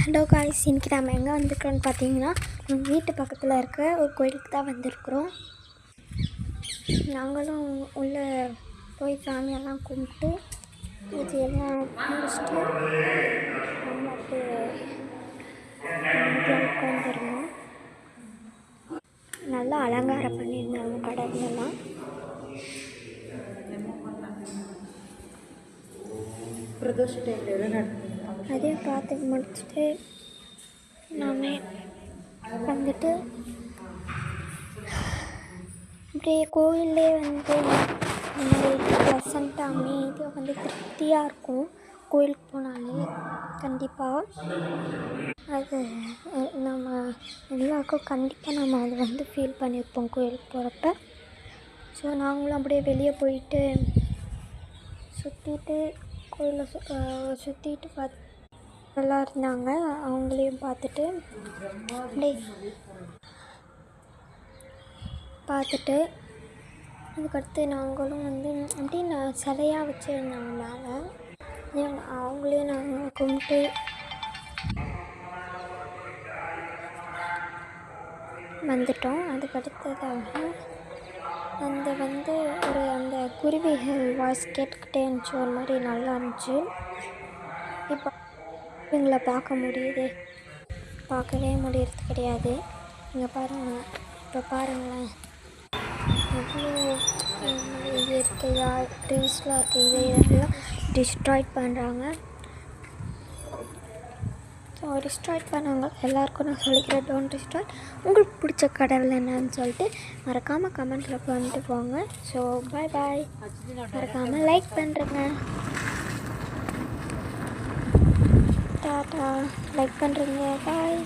Hello guys, இன்றைக்கி நம்ம எங்கே வந்திருக்கிறோன்னு பார்த்தீங்கன்னா எங்கள் வீட்டு பக்கத்தில் இருக்க ஒரு கோயிலுக்கு தான் வந்திருக்கிறோம். நாங்களும் உள்ளே போய் சாமியெல்லாம் கும்பிட்டு பூஜையெல்லாம் முடிச்சுட்டு நம்ம அப்படியே உட்காந்துருந்தோம். நல்லா அலங்காரம் பண்ணியிருந்தாங்க கடவுளெல்லாம். அதையும் பார்த்து முடிச்சுட்டு நாமே வந்துட்டு அப்படியே கோயிலே வந்து ப்ளசண்ட்டாக அமைதியாக வந்து திருப்தியாக இருக்கும். கோயிலுக்கு போனாலே கண்டிப்பாக அது நம்ம எல்லாருக்கும் கண்டிப்பாக நம்ம அதை வந்து ஃபீல் பண்ணியிருப்போம் கோயிலுக்கு போகிறப்ப. ஸோ நாங்களும் அப்படியே வெளியே போயிட்டு சுற்றிட்டு கோயிலை சுற்றிட்டு நல்லா இருந்தாங்க. அவங்களையும் பார்த்துட்டு அதுக்கடுத்து நாங்களும் வந்து அப்படியே சிலையாக வச்சுருந்தாங்க மேலே. அவங்களையும் நாங்கள் கும்பிட்டு வந்துட்டோம். அதுக்கடுத்ததாக அந்த குருவிகள் வாய்ஸ் கேட்டுக்கிட்டே இருந்துச்சு, ஒரு மாதிரி நல்லா இருந்துச்சு. இப்போ இவங்களை பார்க்கவே முடியறது கிடையாது. இங்கே பாருங்கள், இப்போ பாருங்களேன் எவ்வளோ இயற்கையாக ட்ரீஸ்லாம் இருக்குது. இதெல்லாம் டிஸ்ட்ராய்ட் பண்ணுறாங்க. ஸோ டிஸ்ட்ராய்ட் பண்ணவங்க எல்லாேருக்கும் நான் சொல்லிக்கிறேன், டோன்ட் டிஸ்ட்ராய்ட். உங்களுக்கு பிடிச்ச கடவுள் என்னன்னு சொல்லிட்டு மறக்காமல் கமெண்ட்டில் பண்ணிட்டு போங்க. So bye. மறக்காமல் லைக் பண்ணுறேங்க. டாட்டா. லைக் பண்ணுறீங்க. பாய்.